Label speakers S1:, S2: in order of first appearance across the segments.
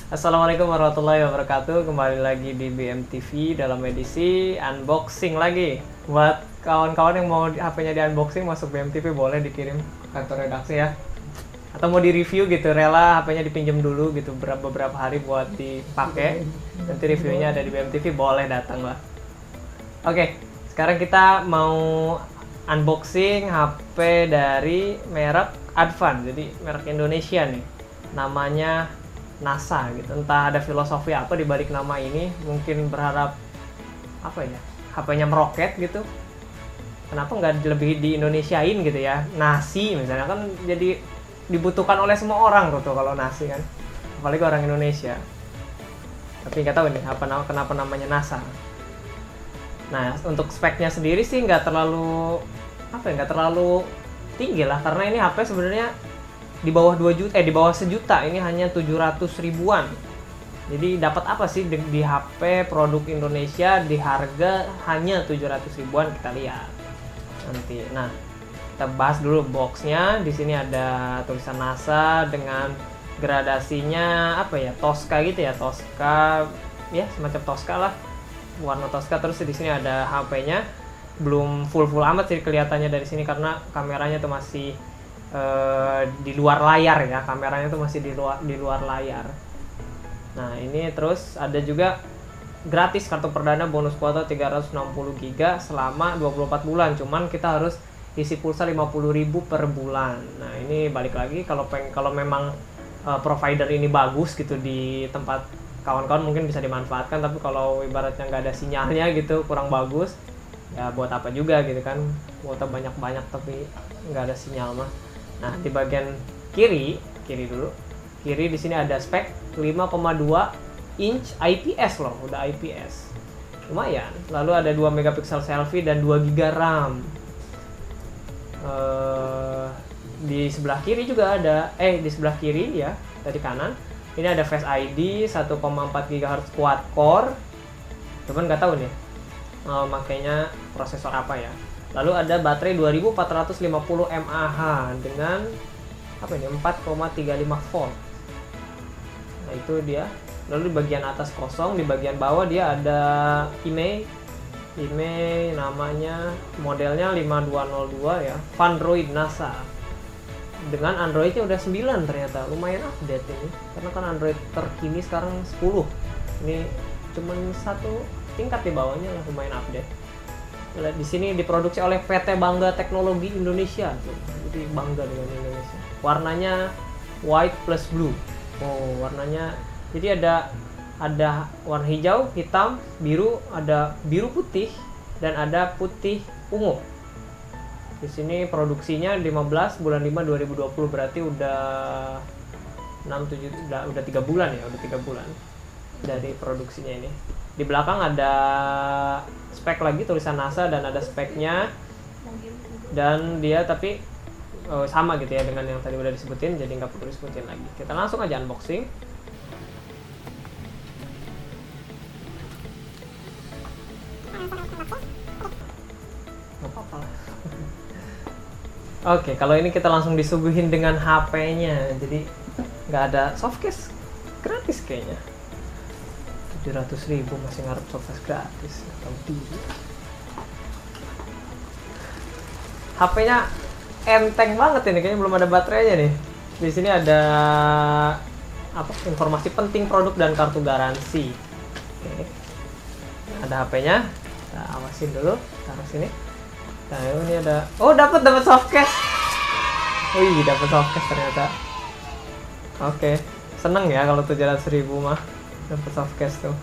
S1: Assalamualaikum warahmatullahi wabarakatuh. Kembali lagi di BMTV dalam edisi unboxing lagi. Buat kawan-kawan yang mau HP-nya di unboxing masuk BMTV boleh dikirim ke kantor redaksi ya. Atau mau di review gitu, rela HP-nya dipinjam dulu gitu beberapa hari buat dipakai. Nanti reviewnya ada di BMTV, boleh datang lah. Oke, sekarang kita mau unboxing HP dari merek Advan. Jadi merek Indonesia nih. Namanya NASA gitu. Entah ada filosofi apa di balik nama ini, mungkin berharap apa ya, HP-nya meroket gitu. Kenapa nggak lebih di Indonesiain gitu ya? Nasi misalnya kan jadi dibutuhkan oleh semua orang tuh kalau nasi kan. Apalagi orang Indonesia. Tapi nggak tahu nih kenapa namanya NASA. Nah, untuk speknya sendiri sih nggak terlalu nggak terlalu tinggi lah, karena ini HP sebenarnya di bawah 2 juta, di bawah sejuta, ini hanya 700 ribuan. Jadi dapat apa sih di HP produk Indonesia di harga hanya 700 ribuan, kita lihat nanti. Nah, kita bahas dulu boxnya. Di sini ada tulisan NASA dengan gradasinya apa ya, Tosca gitu ya, Tosca ya, semacam Tosca lah, warna Tosca. Terus di sini ada HP-nya, belum full amat sih kelihatannya dari sini karena kameranya tuh masih di luar layar ya, kameranya tuh masih di luar layar. Nah, ini terus ada juga gratis kartu perdana bonus kuota 360 GB selama 24 bulan. Cuman kita harus isi pulsa 50.000 per bulan. Nah, ini balik lagi kalau memang provider ini bagus gitu di tempat kawan-kawan mungkin bisa dimanfaatkan, tapi kalau ibaratnya nggak ada sinyalnya gitu, kurang bagus, ya buat apa juga gitu kan, kuota banyak-banyak tapi nggak ada sinyal mah. Nah, di bagian kiri dulu. Kiri di sini ada spek 5,2 inch IPS loh, udah IPS. Lumayan. Lalu ada 2 megapiksel selfie dan 2 GB RAM. Di sebelah kiri juga ada di sebelah kiri ya, dari kanan. Ini ada Face ID 1,4 GHz quad core. Cuman nggak tahu nih makanya prosesor apa ya. Lalu ada baterai 2450 mAh dengan 4,35 volt. Nah, itu dia. Lalu di bagian atas kosong, di bagian bawah dia ada IMEI namanya, modelnya 5202 ya, Fundroid NASA. Dengan Androidnya udah 9 ternyata, lumayan update ini. Karena kan Android terkini sekarang 10. Ini cuman satu tingkat di bawahnya lah, lumayan update. Di sini diproduksi oleh PT Bangga Teknologi Indonesia tuh. Jadi bangga dengan Indonesia. Warnanya white plus blue. Oh, warnanya jadi ada warna hijau, hitam, biru, ada biru putih dan ada putih ungu. Di sini produksinya 15 bulan 5 2020, berarti udah 3 bulan ya, udah 3 bulan dari produksinya ini. Di belakang ada spek lagi, tulisan NASA dan ada speknya, dan dia tapi sama gitu ya dengan yang tadi udah disebutin, jadi nggak perlu disebutin lagi. Kita langsung aja unboxing. Nggak apa-apa lah. Oke, kalau ini kita langsung disuguhin dengan HP-nya, jadi nggak ada softcase, gratis kayaknya. 700.000 masih ngarep softcase gratis. HP-nya enteng banget ini, kayaknya belum ada baterainya nih. Di sini ada informasi penting produk dan kartu garansi. Oke. Ada HP-nya. Kita awasin dulu, taruh sini. Nah, ini ada. Oh, dapat softcase. Wih, dapat softcase ternyata. Oke. Seneng ya kalau 700.000 mah dapat softcase tuh.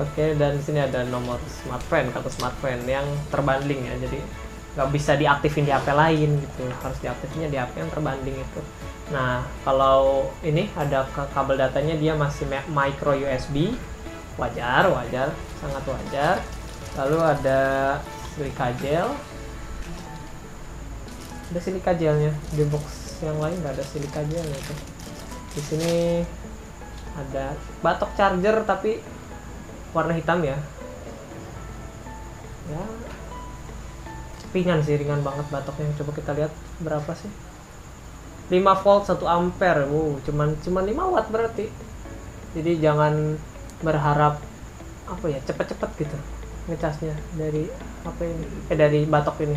S1: Oke, dan di sini ada nomor smartphone, kartu smartphone yang terbanding ya, jadi nggak bisa diaktifin di HP lain gitu, harus diaktifnya di HP yang terbanding itu. Nah, kalau ini ada kabel datanya, dia masih micro USB, wajar, sangat wajar. Lalu ada silika gel, ada silika gelnya. Di box yang lain nggak ada silika gelnya tuh. Di sini ada batok charger tapi warna hitam ya. Ya, ringan banget batoknya. Coba kita lihat berapa sih. 5 volt 1 ampere. Cuman 5 watt berarti. Jadi jangan berharap apa ya, cepet-cepet gitu ngecasnya dari HP ini, dari batok ini.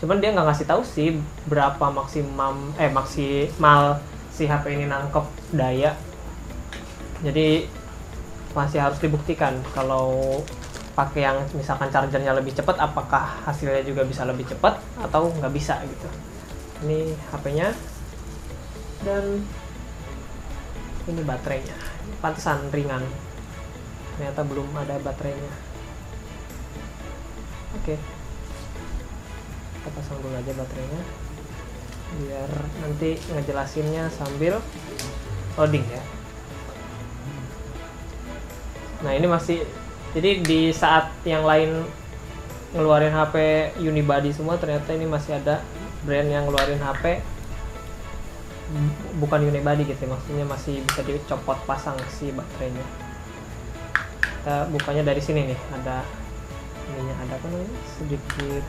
S1: Cuman dia nggak ngasih tahu sih berapa maksimal si HP ini nangkep daya. Jadi masih harus dibuktikan kalau pakai yang misalkan chargernya lebih cepat, apakah hasilnya juga bisa lebih cepat atau nggak bisa gitu. Ini HP-nya dan ini baterainya. Pantesan ringan, ternyata belum ada baterainya. Oke, kita pasang dulu aja baterainya biar nanti ngejelasinnya sambil loading ya. Nah ini masih, jadi di saat yang lain ngeluarin HP unibody semua, ternyata ini masih ada brand yang ngeluarin HP bukan unibody gitu, maksudnya masih bisa dicopot pasang si baterainya. Kita bukanya dari sini nih, ada ininya, ada apa namanya, sedikit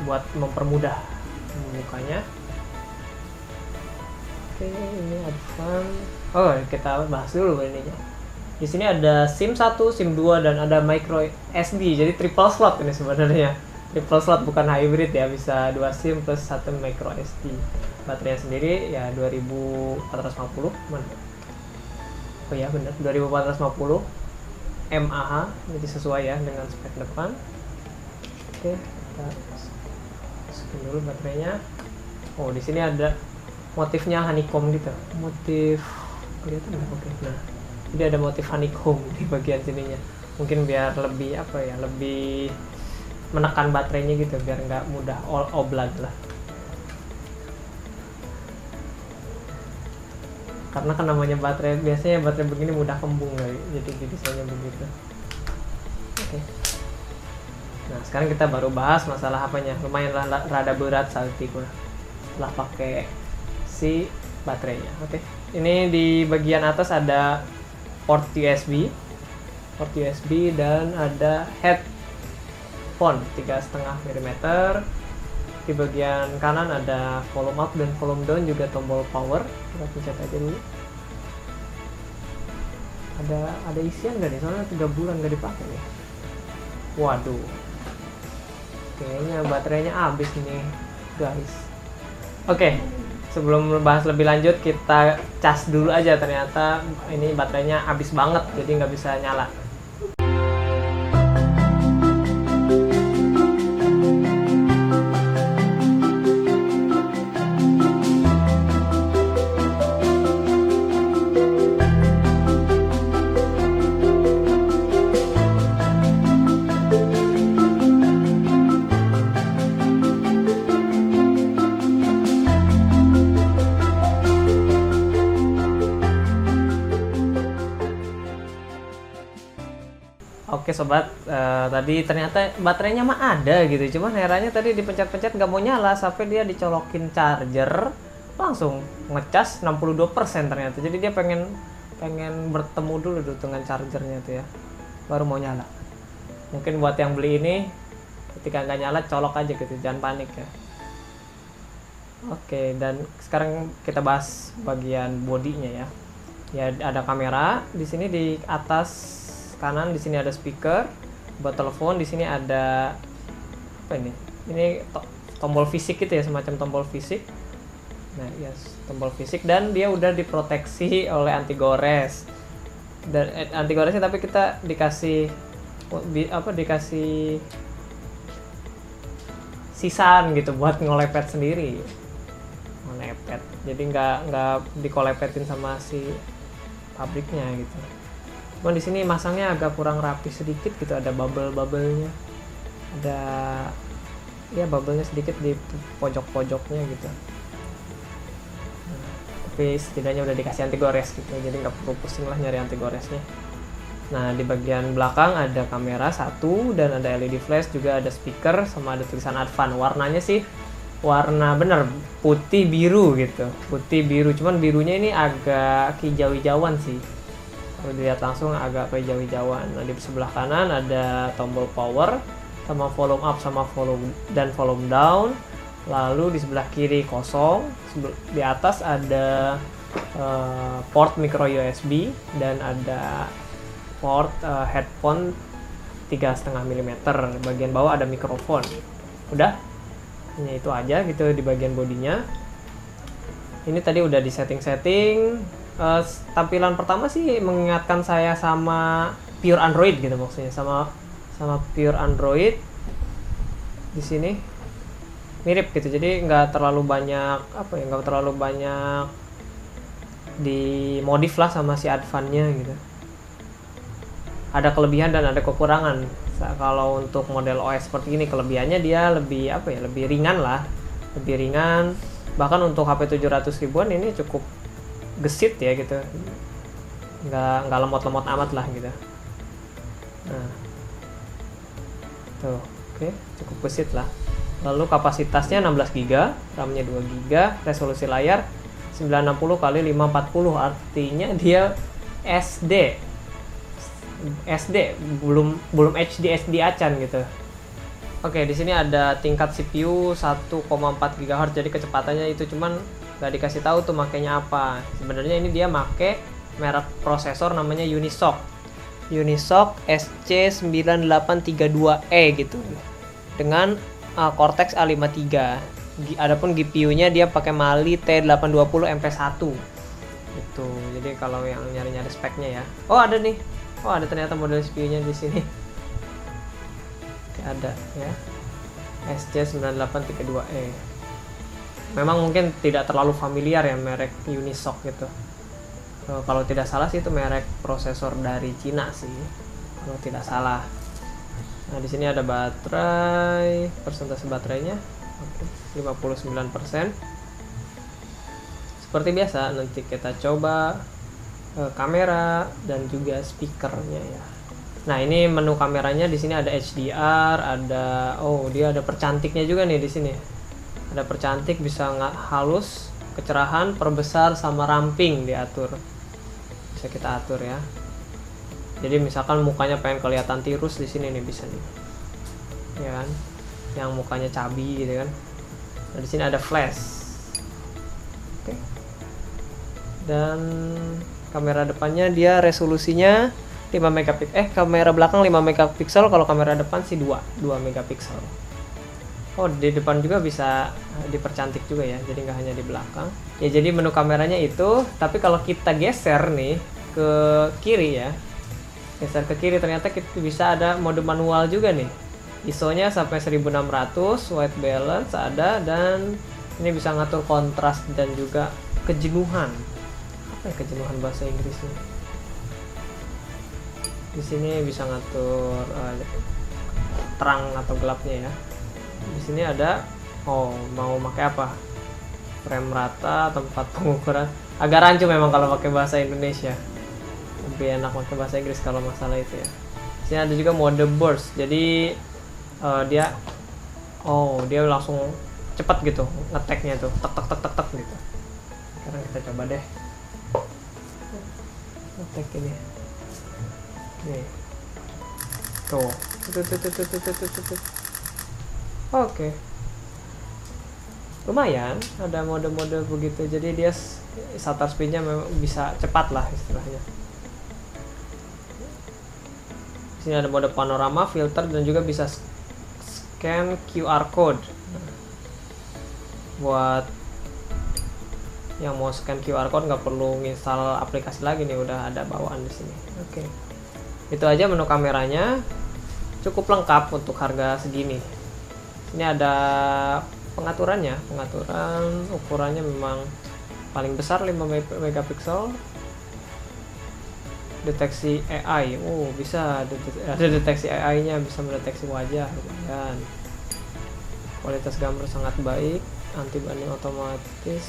S1: buat mempermudah membukanya. Oke, ini advance. Oh, kita bahas dulu ininya. Di sini ada SIM 1, SIM 2 dan ada micro SD. Jadi triple slot ini sebenarnya. Triple slot bukan hybrid ya, bisa 2 SIM plus 1 micro SD. Baterainya sendiri ya 2450. Mana? Oh ya benar, 2450 mAh. Jadi sesuai ya dengan spek depan. Oke, kita masukin dulu baterainya. Oh, di sini ada motifnya honeycomb gitu, motif kelihatan nggak? Oke, nah jadi ada motif honeycomb di bagian sininya, mungkin biar lebih apa ya, lebih menekan baterainya gitu, biar nggak mudah oblag lah, karena kan namanya baterai, biasanya baterai begini mudah kembung kali, jadi desainnya begitu. Oke. Nah sekarang kita baru bahas masalah apanya, lumayan lah, rada berat saat itu setelah pakai si baterainya. Oke. Ini di bagian atas ada port USB dan ada headphone 3,5 mm. Di bagian kanan ada volume up dan volume down, juga tombol power. Kita pencet aja dulu. Ada isian nggak nih? Soalnya 3 bulan nggak dipakai nih. Waduh. Kayaknya baterainya habis nih, guys. Oke. Sebelum bahas lebih lanjut, kita cas dulu aja. Ternyata ini baterainya habis banget, jadi nggak bisa nyala. Oke sobat, tadi ternyata baterainya mah ada gitu, cuman herannya tadi dipencet-pencet nggak mau nyala, sampai dia dicolokin charger langsung ngecas 62% ternyata. Jadi dia pengen bertemu dulu tuh dengan chargernya tuh ya, baru mau nyala. Mungkin buat yang beli ini, ketika nggak nyala colok aja gitu, jangan panik ya. Oke, dan sekarang kita bahas bagian bodinya ya. Ya ada kamera di sini di atas kanan, di sini ada speaker buat telepon, di sini ada apa ini? Ini tombol fisik gitu ya, semacam tombol fisik. Nah, yes, tombol fisik, dan dia udah diproteksi oleh anti gores. Dan anti goresnya tapi kita dikasih dikasih sisaan gitu buat ngolepet sendiri. Ngolepet. Jadi nggak dikolepetin sama si pabriknya gitu. Cuman di sini masangnya agak kurang rapi sedikit gitu, ada bubble-bubblenya, ada ya bubblenya sedikit di pojok-pojoknya gitu. Nah, tapi setidaknya udah dikasih anti gores gitu, jadi nggak perlu pusing lah nyari anti goresnya. Nah di bagian belakang ada kamera 1 dan ada LED flash, juga ada speaker sama ada tulisan advance. Warnanya sih warna bener putih biru gitu, putih biru, cuman birunya ini agak hijau-hijauan sih. Kalau dilihat langsung agak kayak hijau-hijauan. Nah di sebelah kanan ada tombol power sama volume up sama volume down. Lalu di sebelah kiri kosong, di atas ada port micro USB dan ada port headphone 3,5 mm. Bagian bawah ada mikrofon. Udah, hanya itu aja gitu di bagian bodinya. Ini tadi udah di setting-setting. Tampilan pertama sih mengingatkan saya sama pure Android gitu, maksudnya sama pure Android. Di sini mirip gitu, jadi nggak terlalu banyak nggak terlalu banyak dimodif lah sama si Advan-nya gitu. Ada kelebihan dan ada kekurangan. Kalau untuk model OS seperti ini, kelebihannya dia lebih lebih ringan lah, lebih ringan. Bahkan untuk HP 700 ribuan ini cukup gesit ya gitu, nggak lemot-lemot amat lah gitu. Nah tuh, oke, cukup gesit lah. Lalu kapasitasnya 16 GB, RAM-nya 2 GB, resolusi layar 960 x 540, artinya dia SD belum HD acan gitu. Oke, di sini ada tingkat CPU 1,4 GHz, jadi kecepatannya itu, cuman nggak dikasih tahu tuh makainya apa. Sebenarnya ini dia make merek prosesor namanya Unisoc SC9832E gitu, dengan Cortex A53. Adapun GPU-nya dia pakai Mali T820 MP1 gitu. Jadi kalau yang nyari-nyari speknya ya, ada ternyata model CPU-nya di sini. Ada ya, SC9832E. Memang mungkin tidak terlalu familiar ya merek Unisoc gitu. Kalau tidak salah sih itu merek prosesor dari Cina sih, kalau tidak salah. Nah, di sini ada baterai, persentase baterainya 59%. Seperti biasa, nanti kita coba kamera dan juga speakernya ya. Nah, ini menu kameranya. Di sini ada HDR, dia ada percantiknya juga nih di sini. Ada percantik, bisa halus, kecerahan, perbesar, sama ramping diatur. Bisa kita atur ya. Jadi misalkan mukanya pengen kelihatan tirus, di sini nih bisa nih, ya kan? Yang mukanya cabi gitu kan. Nah, di sini ada flash. Oke. Dan kamera depannya dia resolusinya 5 megapiksel. Kamera belakang 5 megapiksel, kalau kamera depan sih 2 megapiksel. Oh, di depan juga bisa dipercantik juga ya. Jadi nggak hanya di belakang. Ya, jadi menu kameranya itu, tapi kalau kita geser nih ke kiri ya. Geser ke kiri, ternyata kita bisa ada mode manual juga nih. ISO-nya sampai 1600, white balance ada, dan ini bisa ngatur kontras dan juga kejenuhan. Apa ya kejenuhan bahasa Inggrisnya? Di sini bisa ngatur terang atau gelapnya ya. Di sini ada mau pakai apa? Frame rata, tempat pengukuran. Agak rancu memang kalau pakai bahasa Indonesia. Lebih enak pakai bahasa Inggris kalau masalah itu ya. Di sini ada juga mode burst. Jadi dia langsung cepat gitu ngeteknya tuh, tek gitu. Sekarang kita coba deh ngetek ini. Nih. Tuh. Oke. Lumayan ada mode-mode begitu. Jadi dia shutter speed-nya memang bisa cepat lah istilahnya. Di sini ada mode panorama, filter, dan juga bisa scan QR code. Buat yang mau scan QR code nggak perlu install aplikasi lagi nih, udah ada bawaan di sini. Oke. Itu aja menu kameranya. Cukup lengkap untuk harga segini. Ini ada pengaturan ukurannya memang paling besar 5 megapiksel. Deteksi AI, bisa ada deteksi AI-nya, bisa mendeteksi wajah dan kualitas gambar sangat baik, anti banding otomatis.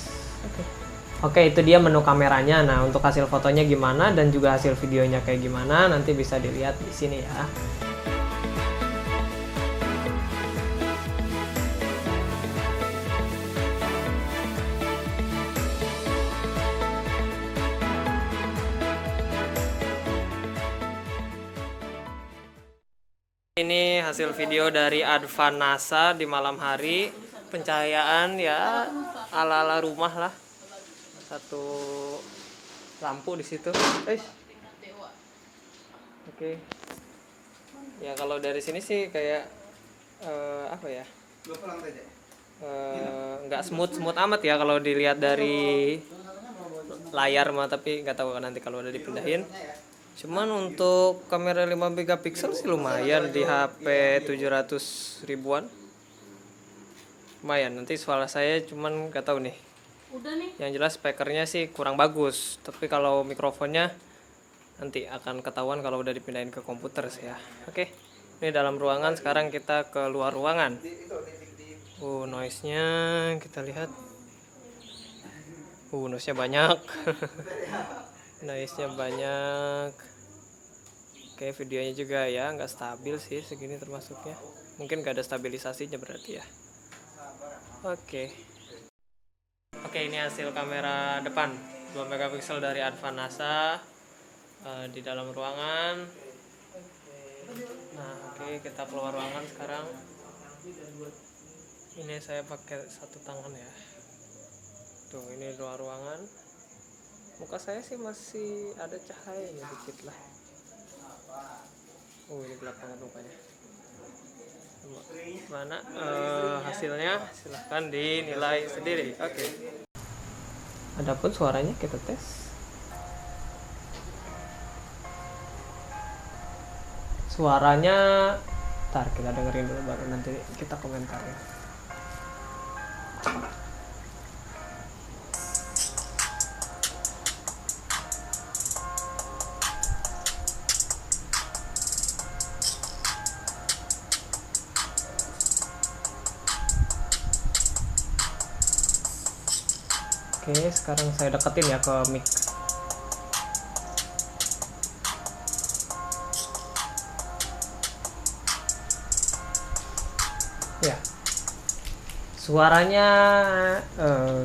S1: Oke, itu dia menu kameranya. Nah, untuk hasil fotonya gimana dan juga hasil videonya kayak gimana nanti bisa dilihat di sini ya. Ini hasil video dari Advan NASA di malam hari. pencahayaan ya ala-ala rumah lah. Satu lampu di situ. Oke. Ya kalau dari sini sih kayak apa ya? Nggak smooth amat ya kalau dilihat dari layar mah, tapi nggak tahu kan nanti kalau udah dipindahin. Cuman untuk kamera 5 megapiksel sih lumayan di HP 700 ribuan. Lumayan. Nanti suara saya cuman nggak tahu nih. Yang jelas speakernya sih kurang bagus, tapi kalau mikrofonnya nanti akan ketahuan kalau udah dipindahin ke komputer sih ya. Oke. Ini dalam ruangan, sekarang kita ke luar ruangan. Noise-nya kita lihat. Noise-nya banyak. Noise-nya banyak. Oke, videonya juga ya nggak stabil sih segini termasuknya. Mungkin nggak ada stabilisasinya berarti ya. Oke, ini hasil kamera depan 2 megapiksel dari Advanasa di dalam ruangan. Nah, kita keluar ruangan sekarang. Ini saya pakai satu tangan ya. Tuh, ini luar ruangan. Muka saya sih masih ada cahayanya dikit lah. Ini gelap banget mukanya. Mana hasilnya? Silahkan dinilai sendiri. Oke. Adapun suaranya kita tes. Suaranya, ntar kita dengerin dulu baru nanti kita komentarin. Oke, sekarang saya deketin ya ke mic. Ya, suaranya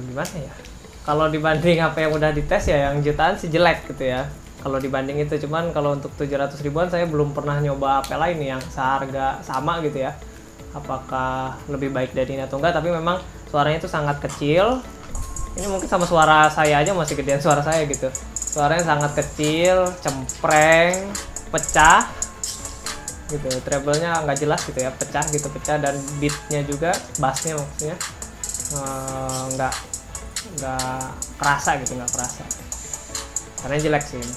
S1: gimana ya? Kalau dibanding apa yang udah dites ya, yang jutaan sih jelek gitu ya. Kalau dibanding itu, cuman kalau untuk 700 ribuan saya belum pernah nyoba HP lain nih yang seharga sama gitu ya. Apakah lebih baik dari ini atau enggak? Tapi memang suaranya itu sangat kecil. Ini mungkin sama suara saya aja masih gedean suara saya gitu. Suaranya sangat kecil, cempreng, pecah gitu. Treble-nya nggak jelas gitu ya, pecah dan beat-nya juga, bass-nya maksudnya nggak kerasa gitu, nggak kerasa. Karena jelek sih ini.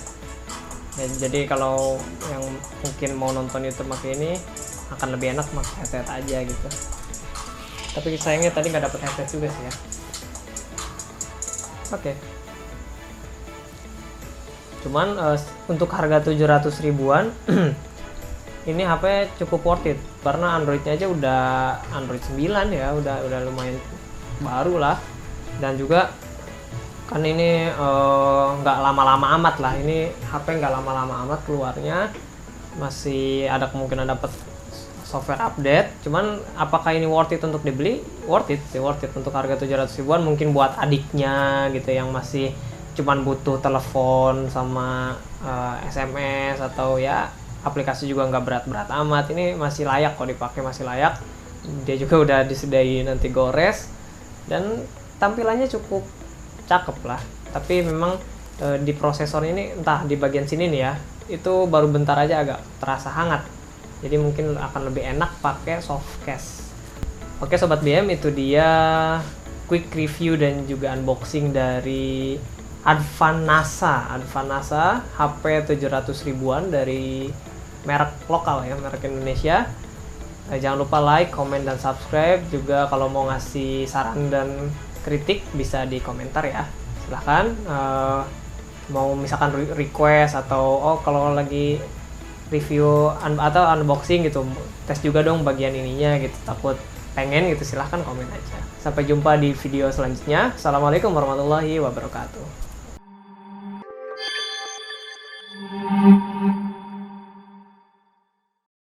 S1: Ya, jadi kalau yang mungkin mau nonton YouTube pakai ini akan lebih enak pakai headset aja gitu. Tapi sayangnya tadi nggak dapet headset juga sih ya. Oke. Cuman untuk harga 700 ribuan ini HP cukup worth it karena Androidnya aja udah Android 9 ya, udah lumayan baru lah. Dan juga kan ini nggak lama-lama amat lah, ini HP nggak lama-lama amat keluarnya, masih ada kemungkinan dapat software update. Cuman apakah ini worth it untuk dibeli? Worth it untuk harga 700 ribuan. Mungkin buat adiknya gitu yang masih cuman butuh telepon sama SMS atau ya aplikasi juga nggak berat-berat amat. Ini masih layak kok dipakai, masih layak. Dia juga udah disediain nanti gores dan tampilannya cukup cakep lah. Tapi memang di prosesor ini entah di bagian sini nih ya, itu baru bentar aja agak terasa hangat. Jadi mungkin akan lebih enak pakai soft case. Oke Sobat BM, itu dia quick review dan juga unboxing dari Advanasa HP 700 ribuan dari merek lokal ya, merek Indonesia. Jangan lupa like, comment, dan subscribe. Juga kalau mau ngasih saran dan kritik bisa di komentar ya. Silahkan mau misalkan request atau kalau lagi review atau unboxing gitu, tes juga dong bagian ininya gitu, takut pengen gitu, silahkan komen aja. Sampai jumpa di video selanjutnya. Assalamualaikum warahmatullahi wabarakatuh.